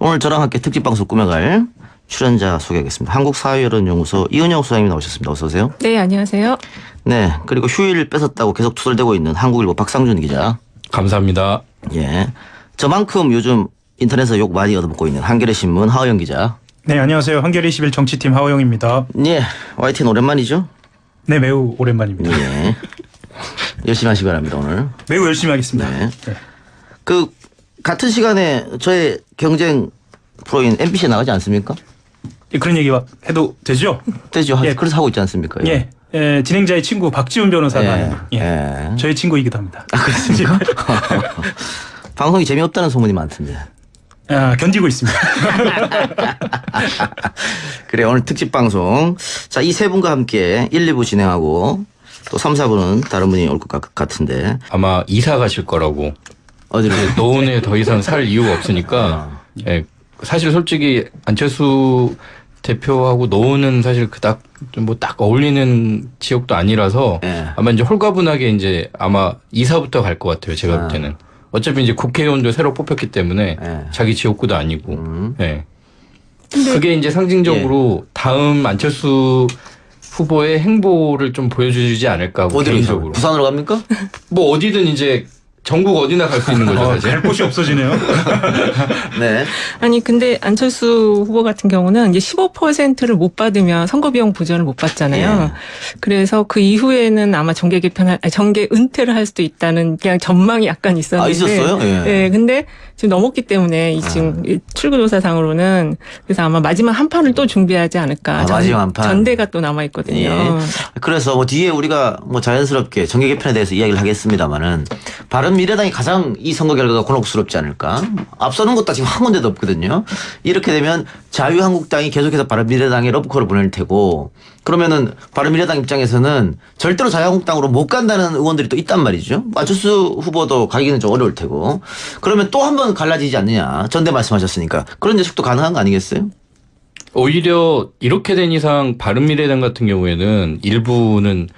오늘 저랑 함께 특집 방송 꾸며갈 출연자 소개하겠습니다. 한국사회여론연구소 이은영 소장님이 나오셨습니다. 어서 오세요. 네, 안녕하세요. 네, 그리고 휴일 뺏었다고 계속 투덜대고 있는 한국일보 박상준 기자. 감사합니다. 예, 저만큼 요즘 인터넷에서 욕 많이 얻어먹고 있는 한겨레신문 하호영 기자. 네, 안녕하세요. 한겨레 21 정치팀 하호영입니다. 예, YTN 오랜만이죠? 네, 매우 오랜만입니다. 예, 열심히 하시기 바랍니다 오늘. 매우 열심히 하겠습니다. 네. 네. 그 같은 시간에 저의 경쟁 프로인 MBC에 나가지 않습니까? 예, 그런 얘기 해도 되죠? 되죠. 예. 그래서 하고 있지 않습니까? 예. 진행자의 친구 박지훈 변호사가 예. 예. 예. 저의 친구이기도 합니다. 아, 그렇습니까? 방송이 재미없다는 소문이 많던데. 견디고 있습니다. 그래, 오늘 특집 방송. 자, 이 세 분과 함께 1, 2부 진행하고 또 3, 4부는 다른 분이 올 것 같은데. 아마 이사 가실 거라고. 어디로? 노원에 더 이상 살 이유가 없으니까. 예, 사실 솔직히 안철수 대표하고 노원은 사실 그닥 뭐 딱 어울리는 지역도 아니라서 예. 아마 이제 홀가분하게 이제 아마 이사부터 갈 것 같아요. 제가 볼 때는. 어차피 이제 국회의원도 새로 뽑혔기 때문에 예. 자기 지역구도 아니고. 예. 그게 이제 상징적으로 다음 안철수 후보의 행보를 좀 보여주지 않을까 하고 어디로 개인적으로. 부산으로 갑니까? 뭐 어디든 이제 전국 어디나 갈 수 있는 거죠, 사실. 갈 곳이 없어지네요. 네. 아니, 근데 안철수 후보 같은 경우는 이제 15%를 못 받으면 선거 비용 보전을 못 받잖아요. 예. 그래서 그 이후에는 아마 정계 은퇴를 할 수도 있다는 그냥 전망이 약간 있었는데. 아, 있었어요? 예. 네, 근데 지금 넘었기 때문에 이 지금 출구조사상으로는 그래서 아마 마지막 한 판을 또 준비하지 않을까. 마지막 한 판. 전대가 또 남아 있거든요. 예. 그래서 뭐 뒤에 우리가 뭐 자연스럽게 정계 개편에 대해서 이야기를 하겠습니다만은 바른미래당이 가장 이 선거 결과가 곤혹스럽지 않을까? 앞서는 것도 지금 한 군데도 없거든요. 이렇게 되면 자유한국당이 계속해서 바른미래당에 러브콜을 보낼 테고 그러면은 바른미래당 입장에서는 절대로 자유한국당으로 못 간다는 의원들이 또 있단 말이죠. 안철수 후보도 가기는 좀 어려울 테고 그러면 또 한 번 갈라지지 않느냐. 전대 말씀하셨으니까 그런 예측도 가능한 거 아니겠어요? 오히려 이렇게 된 이상 바른미래당 같은 경우에는 일부는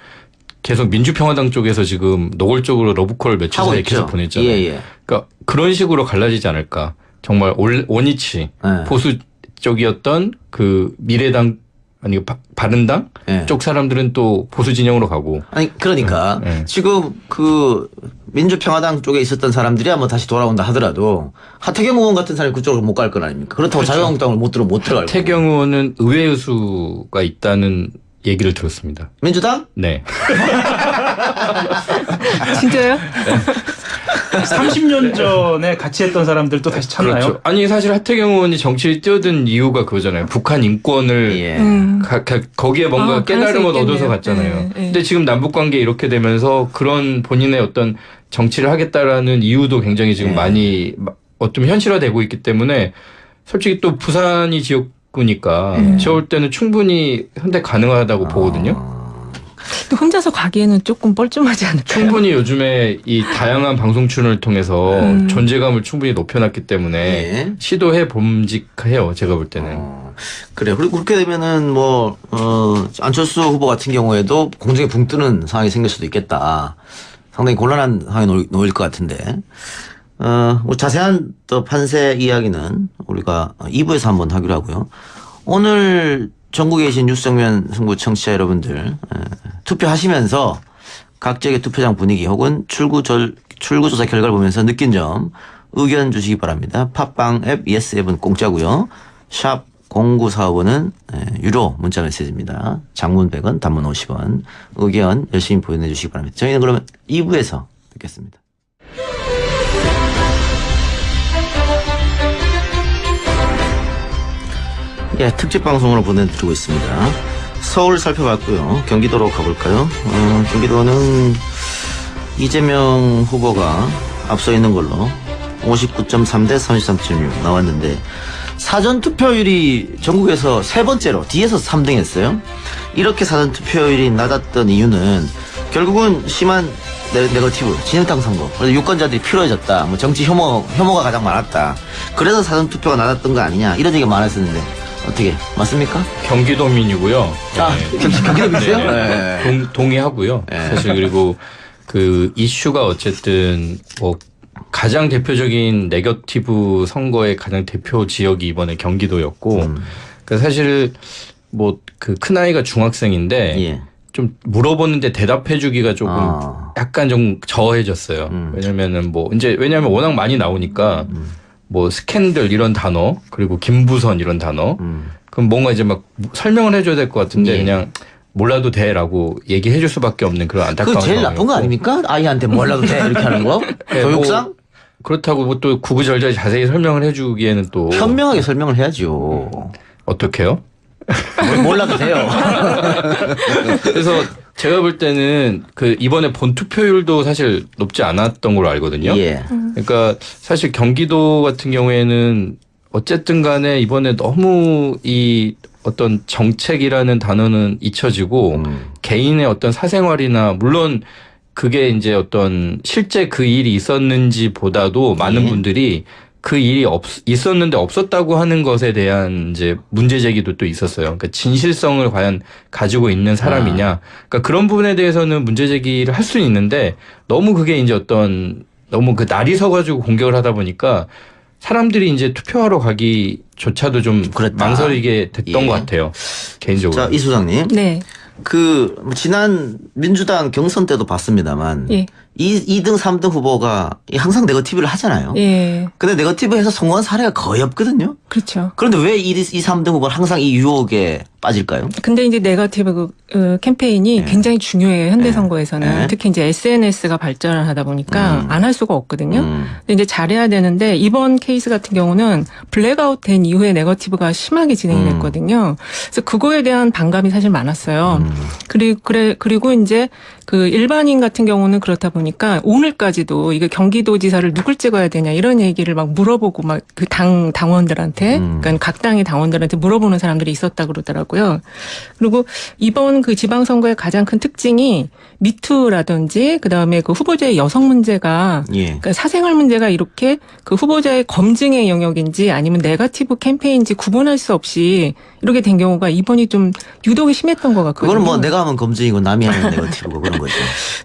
계속 민주평화당 쪽에서 지금 노골적으로 러브콜을 며칠 사이에 계속 보냈잖아요. 예. 그러니까 그런 식으로 갈라지지 않을까. 정말 원위치 예. 보수 쪽이었던 그 미래당 아니 바른당 예. 쪽 사람들은 또 보수 진영으로 가고. 아니 그러니까 지금 그 민주평화당 쪽에 있었던 사람들이야 뭐 다시 돌아온다 하더라도 하태경 의원 같은 사람이 그쪽으로 못 갈 건 아닙니까? 그렇다고 그렇죠. 자유한국당을 못 들어갈 하태경 의원은 의회 의수가 있다는 얘기를 들었습니다. 민주당? 네. 진짜요? 30년 전에 같이 했던 사람들 또 다시 찾나요? 그렇죠. 아니 사실 하태경 의원이 정치를 뛰어든 이유가 그거잖아요. 북한 인권을 예. 거기에 뭔가 깨달음을 가능성이 얻어서 있겠네요. 갔잖아요. 네. 근데 지금 남북관계 이렇게 되면서 그런 본인의 어떤 정치를 하겠다라는 이유도 굉장히 지금 많이 어떤 현실화되고 있기 때문에 솔직히 또 부산이 지역구니까 제가 볼 때는 충분히 현대 가능하다고 보거든요. 또 혼자서 가기에는 조금 뻘쭘하지 않을까요? 충분히 요즘에 이 다양한 방송 출연을 통해서 존재감을 충분히 높여놨기 때문에 예. 시도해 봄직해요. 제가 볼 때는. 그래. 그리고 그렇게 되면은 뭐 안철수 후보 같은 경우에도 공정에 붕 뜨는 상황이 생길 수도 있겠다. 상당히 곤란한 상황에 놓일 것 같은데. 뭐 자세한 또 판세 이야기는 우리가 2부에서 한번 하기로 하고요. 오늘 전국에 계신 뉴스정면 승부 청취자 여러분들 투표하시면서 각 지역의 투표장 분위기 혹은 출구조사 결과를 보면서 느낀 점 의견 주시기 바랍니다. 팟빵 앱 예스 앱은 공짜고요. 샵 0945는 유료 문자 메시지입니다. 장문 100원 단문 50원 의견 열심히 보내주시기 바랍니다. 저희는 그러면 2부에서 뵙겠습니다. 예, 특집 방송으로 보내드리고 있습니다. 서울 살펴봤고요. 경기도로 가볼까요? 경기도는 이재명 후보가 앞서 있는 걸로 59.3 대 33.6 나왔는데 사전투표율이 전국에서 세 번째로 뒤에서 3등 했어요. 이렇게 사전투표율이 낮았던 이유는 결국은 심한 네거티브, 진영당 선거. 그래서 유권자들이 필요해졌다. 뭐 정치 혐오가 가장 많았다. 그래서 사전투표가 낮았던 거 아니냐. 이런 얘기가 많았었는데 어떻게 맞습니까? 경기도민이고요. 경기도민이세요? 네. 동의하고요. 사실 그리고 그 이슈가 어쨌든 뭐 가장 대표적인 네거티브 선거의 가장 대표 지역이 이번에 경기도였고, 그 사실 뭐 그 큰아이가 중학생인데 예. 좀 물어보는데 대답해주기가 조금 약간 좀 저해졌어요. 왜냐면 워낙 많이 나오니까 뭐 스캔들 이런 단어 그리고 김부선 이런 단어 그럼 뭔가 이제 막 설명을 해줘야 될 것 같은데 예. 그냥 몰라도 돼라고 얘기해 줄 수밖에 없는 그런 안타까운 그거 제일 나쁜 거 아닙니까? 아이한테 몰라도 돼 이렇게 하는 거? 네, 교육상? 뭐 그렇다고 뭐 또 구구절절 자세히 설명을 해주기에는 또 현명하게 설명을 해야죠. 어떻게요? 몰라도 돼요. 그래서 제가 볼 때는 그 이번에 본 투표율도 사실 높지 않았던 걸로 알거든요. 예. 그러니까 사실 경기도 같은 경우에는 어쨌든 간에 이번에 너무 이 어떤 정책이라는 단어는 잊혀지고 개인의 어떤 사생활이나 물론 그게 이제 어떤 실제 그 일이 있었는지 보다도 많은 예. 분들이 그 일이 있었는데 없었다고 하는 것에 대한 이제 문제 제기도 또 있었어요. 그러니까 진실성을 과연 가지고 있는 사람이냐. 그러니까 그런 부분에 대해서는 문제 제기를 할 수는 있는데 너무 그게 이제 어떤 너무 그 날이 서가지고 공격을 하다 보니까 사람들이 이제 투표하러 가기조차도 좀 그랬다. 망설이게 됐던 예. 것 같아요. 개인적으로. 자, 이 소장님. 네. 지난 민주당 경선 때도 봤습니다만 예. 2등, 3등 후보가 항상 네거티브를 하잖아요. 예. 근데 네거티브에서 성공한 사례가 거의 없거든요. 그렇죠. 그런데 왜 2, 3등 후보는 항상 이 유혹에 빠질까요? 근데 이제 네거티브 캠페인이 굉장히 중요해요. 현대 선거에서는. 네. 특히 이제 SNS가 발전을 하다 보니까 안 할 수가 없거든요. 근데 이제 잘해야 되는데 이번 케이스 같은 경우는 블랙아웃 된 이후에 네거티브가 심하게 진행이 됐거든요. 그래서 그거에 대한 반감이 사실 많았어요. 그리고 이제 그 일반인 같은 경우는 그렇다 보니까 오늘까지도 이게 경기도지사를 누굴 찍어야 되냐 이런 얘기를 막 물어보고 막 그 당원들한테 그러니까 각 당의 당원들한테 물어보는 사람들이 있었다 그러더라고요. 그리고 이번 그 지방선거의 가장 큰 특징이 미투라든지 그다음에 그 후보자의 여성 문제가 예. 그러니까 사생활 문제가 이렇게 그 후보자의 검증의 영역인지 아니면 네거티브 캠페인인지 구분할 수 없이 이렇게 된 경우가 이번이 좀 유독 심했던 것 같거든요. 그거는 뭐 내가 하면 검증이고 남이 하면 네거티브고 그런 거죠.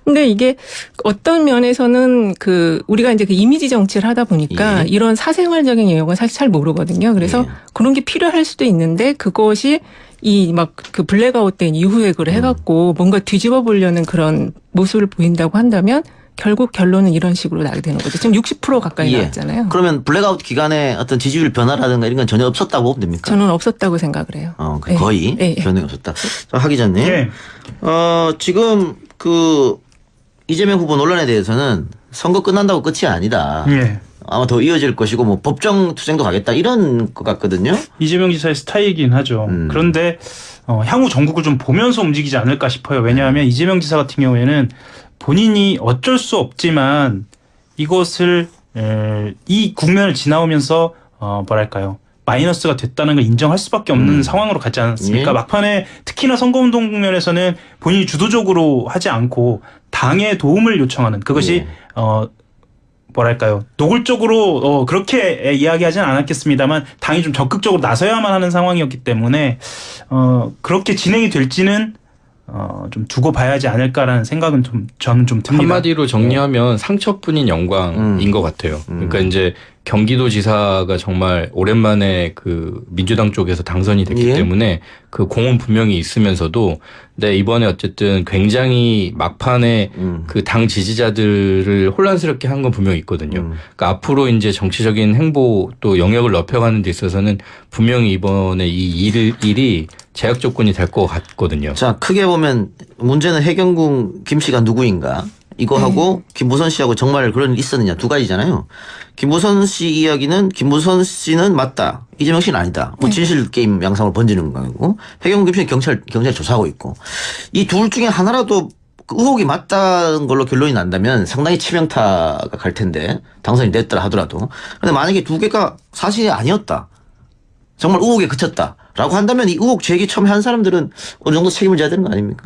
근데 이게 어떤 면에서는 그 우리가 이제 그 이미지 정치를 하다 보니까 예. 이런 사생활적인 영역은 사실 잘 모르거든요. 그래서 예. 그런 게 필요할 수도 있는데 그것이 이 막 그 블랙아웃 된 이후에 그걸 해갖고 뭔가 뒤집어 보려는 그런 모습을 보인다고 한다면 결국 결론은 이런 식으로 나게 되는 거죠. 지금 60% 가까이 예. 나왔잖아요. 그러면 블랙아웃 기간에 어떤 지지율 변화라든가 이런 건 전혀 없었다고 보면 됩니까? 저는 없었다고 생각을 해요. 거의 예. 변동이 없었다. 자, 하 기자님. 예. 지금 그 이재명 후보 논란에 대해서는 선거 끝난다고 끝이 아니다. 예. 아마 더 이어질 것이고 뭐 법정 투쟁도 가겠다 이런 것 같거든요. 이재명 지사의 스타일이긴 하죠. 그런데 향후 전국을 좀 보면서 움직이지 않을까 싶어요. 왜냐하면 이재명 지사 같은 경우에는 본인이 어쩔 수 없지만 이것을 이 국면을 지나오면서 뭐랄까요. 마이너스가 됐다는 걸 인정할 수밖에 없는 상황으로 가지 않았습니까? 예. 막판에 특히나 선거운동 국면에서는 본인이 주도적으로 하지 않고 당의 도움을 요청하는 그것이 예. 뭐랄까요. 노골적으로 그렇게 이야기하진 않았겠습니다만 당이 좀 적극적으로 나서야만 하는 상황이었기 때문에 그렇게 진행이 될지는 좀 두고 봐야지 않을까라는 생각은 저는 좀 듭니다. 한마디로 정리하면 상처뿐인 영광인 것 같아요. 그러니까 이제 경기도지사가 정말 오랜만에 그 민주당 쪽에서 당선이 됐기 예. 때문에 그 공은 분명히 있으면서도 근데 이번에 어쨌든 굉장히 막판에 그 당 지지자들을 혼란스럽게 한 건 분명히 있거든요. 그러니까 앞으로 이제 정치적인 행보 또 영역을 넓혀가는 데 있어서는 분명히 이번에 이 일이 제약 조건이 될 것 같거든요. 자, 크게 보면 문제는 해경궁 김 씨가 누구인가? 이거하고 김부선 씨하고 정말 그런 일이 있었느냐 두 가지잖아요. 김부선 씨 이야기는 김부선 씨는 맞다. 이재명 씨는 아니다. 뭐 진실 게임 양상으로 번지는 거고 해경궁 김 씨는 경찰 조사하고 있고 이 둘 중에 하나라도 그 의혹이 맞다는 걸로 결론이 난다면 상당히 치명타가 갈 텐데 당선이 됐더라 하더라도 그런데 만약에 두 개가 사실이 아니었다. 정말 의혹에 그쳤다라고 한다면 이 의혹 제기 처음에 한 사람들은 어느 정도 책임을 져야 되는 거 아닙니까?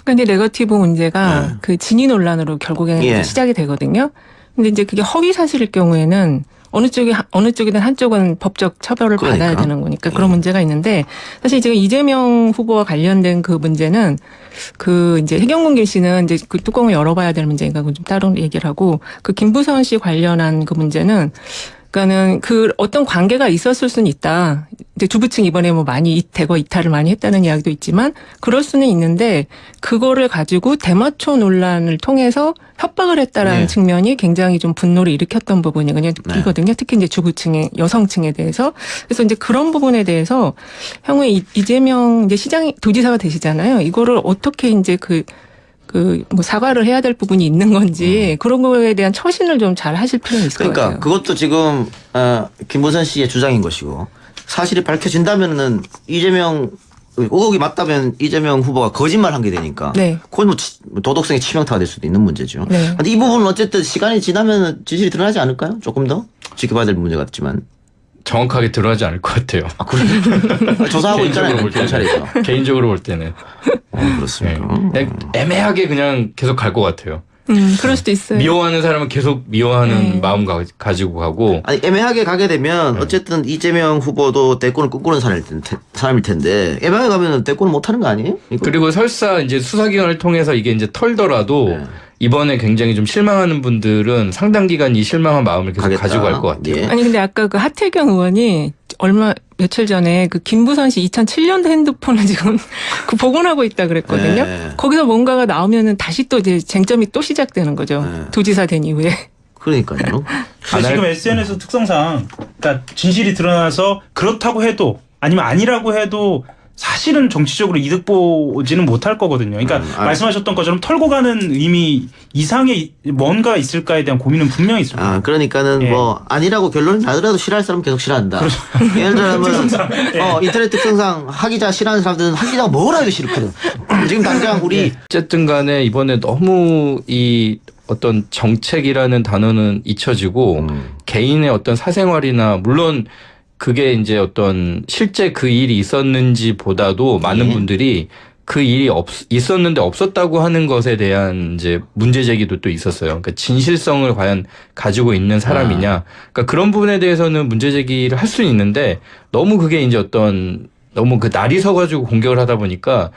근데 네거티브 문제가 그 진위 논란으로 결국에는 예. 시작이 되거든요. 근데 이제 그게 허위 사실일 경우에는 어느 쪽이든 한쪽은 법적 처벌을 그러니까. 받아야 되는 거니까 그런 문제가 있는데 사실 지금 이재명 후보와 관련된 그 문제는 그 이제 해경궁 씨는 이제 그 뚜껑을 열어봐야 될 문제니까 그건 좀 따로 얘기를 하고 그 김부선 씨 관련한 그 문제는 그러니까는 그 어떤 관계가 있었을 수는 있다. 이제 주부층 이번에 뭐 많이 대거 이탈을 많이 했다는 이야기도 있지만 그럴 수는 있는데 그거를 가지고 대마초 논란을 통해서 협박을 했다라는 네. 측면이 굉장히 좀 분노를 일으켰던 부분이거든요. 특히 이제 주부층의 여성층에 대해서 그래서 이제 그런 부분에 대해서 향후에 이재명 이제 도지사가 되시잖아요. 이거를 어떻게 이제 뭐 사과를 해야 될 부분이 있는 건지 그런 거에 대한 처신을 좀 잘 하실 필요는 있을 것 그러니까 같아요. 그것도 지금 김부선 씨의 주장인 것이고 사실이 밝혀진다면은 이재명 의혹이 맞다면 이재명 후보가 거짓말한 게 되니까 네. 그건 뭐 도덕성의 치명타가 될 수도 있는 문제죠. 네. 근데 이 부분은 어쨌든 시간이 지나면 진실이 드러나지 않을까요? 조금 더 지켜봐야 될 문제 같지만. 정확하게 드러나지 않을 것 같아요. 아 그래? 조사하고 있잖아요. 볼 때는. 경찰에서. 개인적으로 볼 때는 그렇습니까? 네. 애매하게 그냥 계속 갈 것 같아요. 그럴 수도 있어요. 미워하는 사람은 계속 미워하는 마음 가지고 가고. 아니 애매하게 가게 되면 어쨌든 이재명 후보도 대권을 꿈꾸는 사람일 텐데 애매하게 가면 대권을 못하는 거 아니에요? 이거? 그리고 설사 이제 수사기관을 통해서 이게 이제 털더라도 네. 이번에 굉장히 좀 실망하는 분들은 상당 기간 이 실망한 마음을 계속 가겠다. 가지고 갈 것 같아요. 예. 아니 근데 아까 그 하태경 의원이 며칠 전에 그 김부선 씨 2007년도 핸드폰을 지금 그 복원하고 있다 그랬거든요. 네. 거기서 뭔가가 나오면은 다시 또 이제 쟁점이 또 시작되는 거죠. 네. 도지사 된 이후에. 그러니까요. 근데 지금 SNS 특성상 그러니까 진실이 드러나서 그렇다고 해도 아니면 아니라고 해도 사실은 정치적으로 이득 보지는 못할 거거든요. 그러니까 말씀하셨던 것처럼 털고 가는 의미 이상의 뭔가 있을까에 대한 고민은 분명히 있을 거예요. 그러니까는 예. 뭐 아니라고 결론이 나더라도 싫어할 사람은 계속 싫어한다. 예를 들면 특성상. 예. 인터넷 특성상 하기자 싫어하는 사람들은 하기자가 뭐라 해도 싫거든. 지금 당장 우리 어쨌든 간에 이번에 너무 이 어떤 정책이라는 단어는 잊혀지고 개인의 어떤 사생활이나 물론 그게 이제 어떤 실제 그 일이 있었는지 보다도 많은 예. 분들이 그 일이 있었는데 없었다고 하는 것에 대한 이제 문제 제기도 또 있었어요. 그러니까 진실성을 과연 가지고 있는 사람이냐. 그러니까 그런 부분에 대해서는 문제 제기를 할 수는 있는데 너무 그게 이제 너무 그 날이 서가지고 공격을 하다 보니까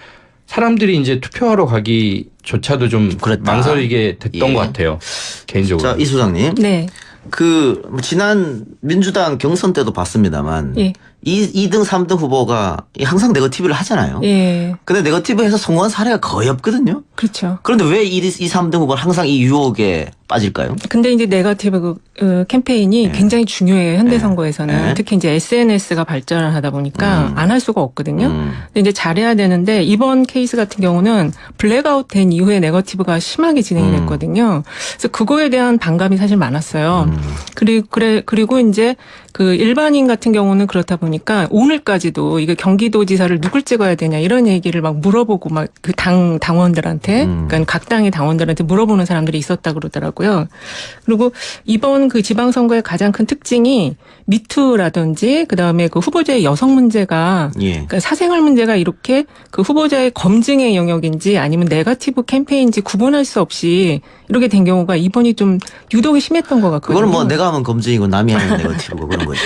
사람들이 이제 투표하러 가기조차도 좀 그랬다. 망설이게 됐던 예. 것 같아요. 개인적으로. 자, 이 소장님. 네. 지난 민주당 경선 때도 봤습니다만 예. 2등, 3등 후보가 항상 네거티브를 하잖아요. 예. 근데 네거티브 해서 성공한 사례가 거의 없거든요. 그렇죠. 그런데 왜 2, 3등 후보는 항상 이 유혹에 빠질까요? 근데 이제 네거티브 캠페인이 굉장히 중요해요. 현대 선거에서는. 네. 특히 이제 SNS가 발전을 하다 보니까 안 할 수가 없거든요. 근데 이제 잘해야 되는데 이번 케이스 같은 경우는 블랙아웃 된 이후에 네거티브가 심하게 진행이 됐거든요. 그래서 그거에 대한 반감이 사실 많았어요. 그리고 이제 그 일반인 같은 경우는 그렇다 보니까 오늘까지도 이게 경기도지사를 누굴 찍어야 되냐 이런 얘기를 막 물어보고 막 그 당원들한테 그러니까 각 당의 당원들한테 물어보는 사람들이 있었다 그러더라고요. 그리고 이번 그 지방선거의 가장 큰 특징이 미투라든지 그다음에 그 후보자의 여성 문제가 예. 그러니까 사생활 문제가 이렇게 그 후보자의 검증의 영역인지 아니면 네거티브 캠페인인지 구분할 수 없이 이렇게 된 경우가 이번이 좀 유독 심했던 것 같거든요. 그거는 뭐 내가 하면 검증이고 남이 하면 네거티브고 그런 거죠.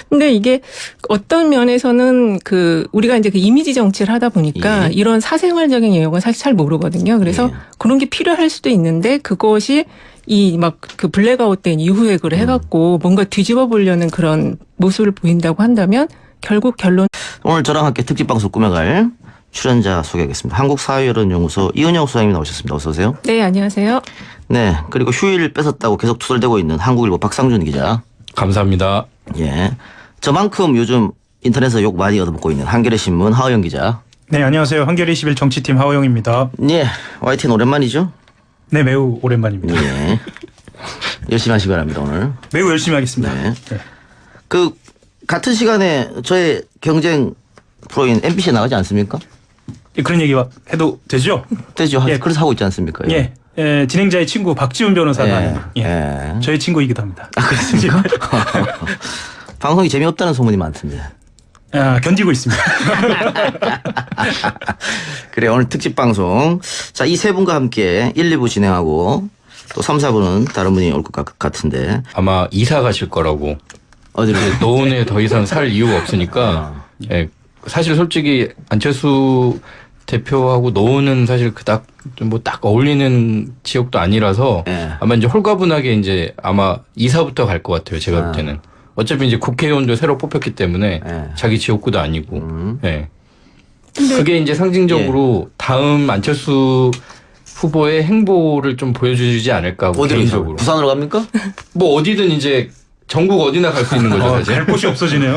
근데 이게 어떤 면에서는 그 우리가 이제 그 이미지 정치를 하다 보니까 예. 이런 사생활적인 영역은 사실 잘 모르거든요. 그래서 예. 그런 게 필요할 수도 있는데 그것이 이 막 그 블랙아웃 된 이후에 그걸 해갖고 뭔가 뒤집어 보려는 그런 모습을 보인다고 한다면 결국 결론. 오늘 저랑 함께 특집 방송 꾸며갈 출연자 소개하겠습니다. 한국사회여론연구소 이은영 소장님이 나오셨습니다. 어서 오세요. 네, 안녕하세요. 네. 그리고 휴일 뺏었다고 계속 투덜대고 있는 한국일보 박상준 기자. 감사합니다. 예. 저만큼 요즘 인터넷에서 욕 많이 얻어먹고 있는 한겨레신문 하호영 기자. 네, 안녕하세요. 한겨레 21 정치팀 하호영입니다. 예. YTN 오랜만이죠? 네, 매우 오랜만입니다. 예. 열심히 하시기 바랍니다, 오늘. 매우 열심히 하겠습니다. 네. 네. 같은 시간에 저의 경쟁 프로인 MBC에 나가지 않습니까? 예, 그런 얘기 해도 되죠? 되죠. 예. 그래서 하고 있지 않습니까? 예. 진행자의 친구 박지훈 변호사가 예. 예. 예. 저의 친구이기도 합니다. 아, 그렇습니까? 방송이 재미없다는 소문이 많던데. 견디고 있습니다. 그래, 오늘 특집 방송. 자, 이 세 분과 함께 1, 2부 진행하고, 또 3, 4분은 다른 분이 올 것 같은데. 아마 이사 가실 거라고. 어디로? 노원에 더 이상 살 이유가 없으니까. 예, 사실 솔직히 안철수 대표하고 노원은 사실 그닥 뭐 딱 어울리는 지역도 아니라서 예. 아마 이제 홀가분하게 이제 아마 이사부터 갈 것 같아요. 제가 볼 때는. 어차피 이제 국회의원도 새로 뽑혔기 때문에 예. 자기 지역구도 아니고. 예. 그게 이제 상징적으로 다음 안철수 후보의 행보를 좀 보여주지 않을까 하고 어디로 개인적으로. 부산으로 갑니까? 뭐 어디든 이제 전국 어디나 갈 수 있는 거죠, 사실. 갈 곳이 없어지네요.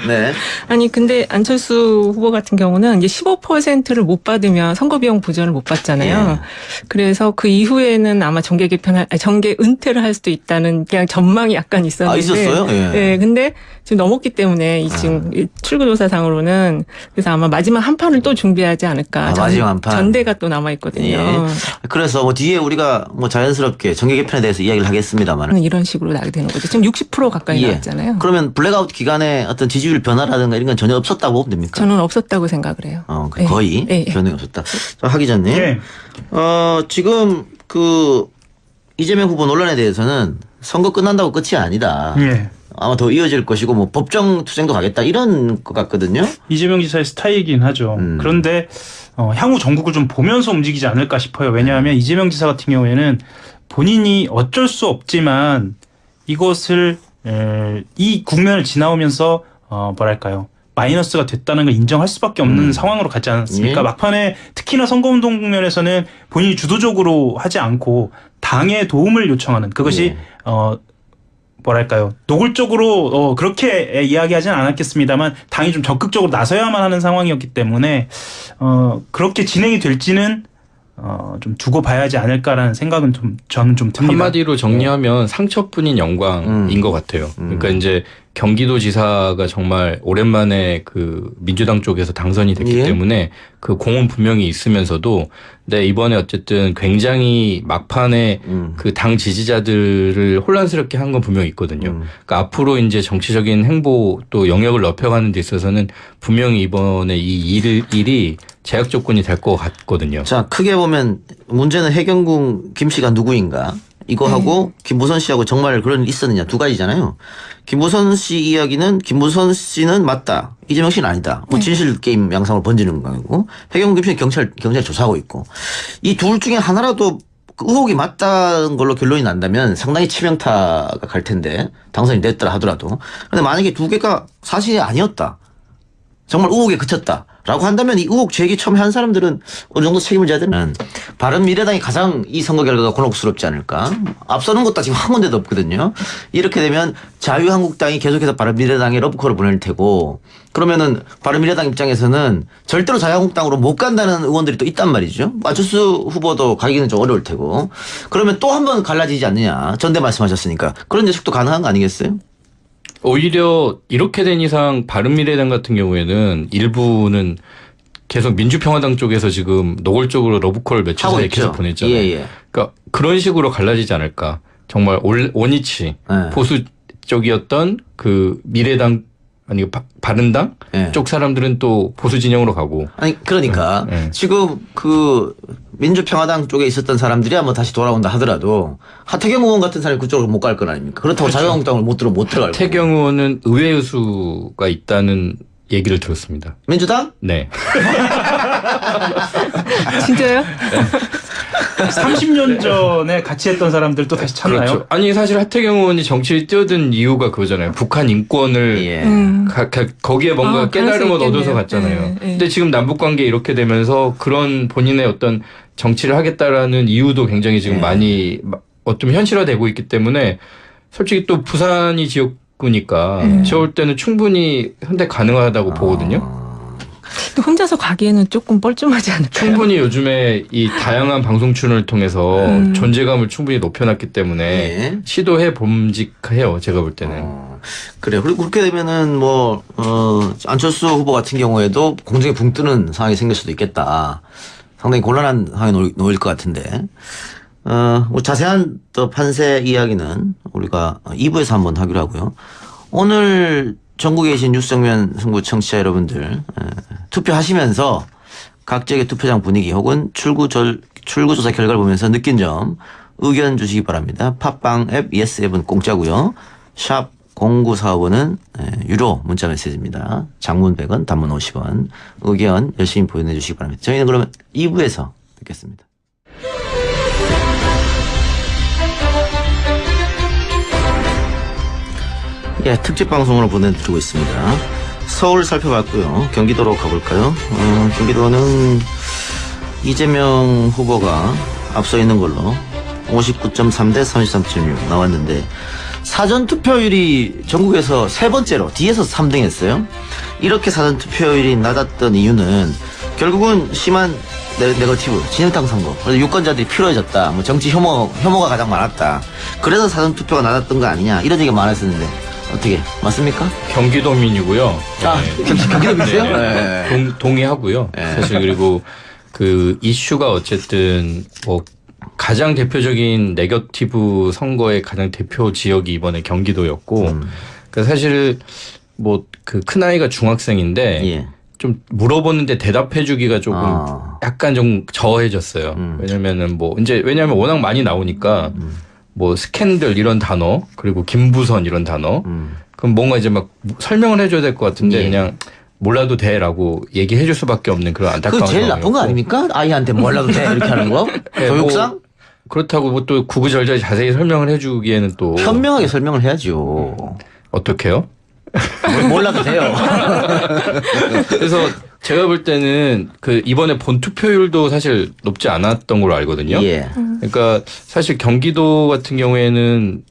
네. 아니 근데 안철수 후보 같은 경우는 이제 15%를 못 받으면 선거 비용 보전을 못 받잖아요. 예. 그래서 그 이후에는 아마 정계 정계 은퇴를 할 수도 있다는 그냥 전망이 약간 있었는데. 아, 있었어요? 예. 네, 근데 지금 넘었기 때문에 이 지금 출구조사상으로는 그래서 아마 마지막 한 판을 또 준비하지 않을까. 아, 마지막 한 판. 전대가 또 남아 있거든요. 예. 그래서 뭐 뒤에 우리가 뭐 자연스럽게 정계 개편에 대해서 이야기를 하겠습니다만. 이런 식으로 나게 되는 거죠. 지금 60% 가까이 나왔잖아요. 그러면 블랙아웃 기간에 어떤 지지율 변화라든가 이런 건 전혀 없었다고 보면 됩니까? 저는 없었다고 생각을 해요. 거의 예. 변동이 없었다. 자, 하 기자님. 예. 지금 그 이재명 후보 논란에 대해서는 선거 끝난다고 끝이 아니다. 예. 아마 더 이어질 것이고 뭐 법정 투쟁도 가겠다 이런 것 같거든요. 이재명 지사의 스타일이긴 하죠. 그런데 향후 전국을 좀 보면서 움직이지 않을까 싶어요. 왜냐하면 이재명 지사 같은 경우에는 본인이 어쩔 수 없지만 이것을 이 국면을 지나오면서 뭐랄까요. 마이너스가 됐다는 걸 인정할 수밖에 없는 상황으로 가지 않았습니까? 예. 막판에 특히나 선거운동 국면에서는 본인이 주도적으로 하지 않고 당의 도움을 요청하는 그것이 뭐랄까요. 노골적으로 그렇게 이야기하지는 않았겠습니다만 당이 좀 적극적으로 나서야만 하는 상황이었기 때문에 그렇게 진행이 될지는 좀 두고 봐야지 않을까라는 생각은 저는 좀 듭니다. 한마디로 정리하면 상처뿐인 영광인 것 같아요. 그러니까 이제 경기도지사가 정말 오랜만에 그 민주당 쪽에서 당선이 됐기 예. 때문에 그 공은 분명히 있으면서도 네, 이번에 어쨌든 굉장히 막판에 그 당 지지자들을 혼란스럽게 한 건 분명히 있거든요. 그러니까 앞으로 이제 정치적인 행보 또 영역을 넓혀가는 데 있어서는 분명히 이번에 이 일이 제약 조건이 될 것 같거든요. 자, 크게 보면 문제는 해경궁 김 씨가 누구인가? 이거하고 김무선 씨하고 정말 그런 일 있었느냐 두 가지잖아요. 김무선 씨 이야기는 김무선 씨는 맞다. 이재명 씨는 아니다. 뭐 진실 게임 양상으로 번지는 거고 해경궁 김 씨는 경찰 조사하고 있고 이 둘 중에 하나라도 그 의혹이 맞다는 걸로 결론이 난다면 상당히 치명타가 갈 텐데 당선이 됐더라 하더라도 근데 만약에 두 개가 사실이 아니었다. 정말 의혹에 그쳤다. 라고 한다면 이 의혹 제기 처음에 한 사람들은 어느 정도 책임을 져야 되는 바른미래당이 가장 이 선거 결과가 곤혹스럽지 않을까. 앞서는 것도 지금 한 군데도 없거든요. 이렇게 되면 자유한국당이 계속해서 바른미래당에 러브콜을 보낼 테고 그러면은 바른미래당 입장에서는 절대로 자유한국당으로 못 간다는 의원들이 또 있단 말이죠. 안철수 후보도 가기는 좀 어려울 테고 그러면 또 한 번 갈라지지 않느냐. 전대 말씀하셨으니까 그런 예측도 가능한 거 아니겠어요? 오히려 이렇게 된 이상 바른미래당 같은 경우에는 일부는 계속 민주평화당 쪽에서 지금 노골적으로 러브콜을 며칠 사이에 계속 보냈잖아요. 예. 그러니까 그런 식으로 갈라지지 않을까. 정말 원위치 보수 쪽이었던 그 미래당 아니 바른당 쪽 사람들은 또 보수 진영으로 가고. 아니 그러니까 지금 그 민주평화당 쪽에 있었던 사람들이야 뭐 다시 돌아온다 하더라도 하태경 의원 같은 사람이 그쪽으로 못 갈 건 아닙니까? 그렇다고 자유한국당을 못 들어갈 거고. 하태경 의원은 의회 의수가 있다는 얘기를 들었습니다. 민주당? 네. 진짜요? 30년 전에 같이 했던 사람들 또 다시 찾나요? 그렇죠. 아니 사실 하태경 의원이 정치를 뛰어든 이유가 그거잖아요. 북한 인권을 거기에 뭔가 깨달음을 얻어서 갔잖아요. 근데 지금 남북관계 이렇게 되면서 그런 본인의 어떤 정치를 하겠다라는 이유도 굉장히 지금 많이 좀 현실화되고 있기 때문에 솔직히 또 부산이 지역구니까 제가 볼 때는 충분히 현대 가능하다고 보거든요. 또 혼자서 가기에는 조금 뻘쭘하지 않을까요? 충분히 요즘에 이 다양한 방송 출연을 통해서 존재감을 충분히 높여놨기 때문에 시도해 봄직해요. 제가 볼 때는. 그래요. 그리고 그렇게 되면은 뭐 안철수 후보 같은 경우에도 공정에 붕 뜨는 상황이 생길 수도 있겠다. 상당히 곤란한 상황에 놓일 것 같은데. 뭐 자세한 또 판세 이야기는 우리가 2부에서 한번 하기로 하고요. 오늘 전국에 계신 뉴스정면 승부 청취자 여러분들 투표하시면서 각 지역의 투표장 분위기 혹은 출구조사 결과를 보면서 느낀 점 의견 주시기 바랍니다. 팟빵 앱 예스 앱은 공짜고요. 샵 0945는 유료 문자 메시지입니다. 장문 100원, 단문 50원. 의견 열심히 보내주시기 바랍니다. 저희는 그러면 2부에서 뵙겠습니다. 예, 특집 방송으로 보내드리고 있습니다. 서울 살펴봤고요. 경기도로 가볼까요? 경기도는 이재명 후보가 앞서 있는 걸로 59.3 대 33.6 나왔는데 사전투표율이 전국에서 세 번째로 뒤에서 3등 했어요. 이렇게 사전투표율이 낮았던 이유는 결국은 심한 네거티브, 진흙탕 선거. 그래서 유권자들이 필요해졌다. 뭐 정치 혐오가 가장 많았다. 그래서 사전투표가 낮았던 거 아니냐. 이런 얘기가 많았었는데 어떻게 맞습니까? 경기도민이고요. 아, 경기도민이세요? 네. 동의하고요. 사실 그리고 그 이슈가 어쨌든 뭐 가장 대표적인 네거티브 선거의 가장 대표 지역이 이번에 경기도였고, 그 사실 뭐 그 큰아이가 중학생인데 예. 좀 물어보는데 대답해주기가 조금 약간 좀 저해졌어요. 왜냐면은 왜냐면 워낙 많이 나오니까 뭐 스캔들 이런 단어 그리고 김부선 이런 단어 그럼 뭔가 이제 막 설명을 해줘야 될 것 같은데 예. 그냥 몰라도 돼라고 얘기해 줄 수밖에 없는 그런 안타까운 그거 제일 나쁜 거 아닙니까? 아이한테 몰라도 돼 이렇게 하는 거? 네, 교육상? 그렇다고 뭐 또 구구절절 자세히 설명을 해주기에는 또 현명하게 설명을 해야죠. 어떻게요? 몰라도 돼요. 그래서 제가 볼 때는 그 이번에 본 투표율도 사실 높지 않았던 걸로 알거든요. 예. 그러니까 사실 경기도 같은 경우에는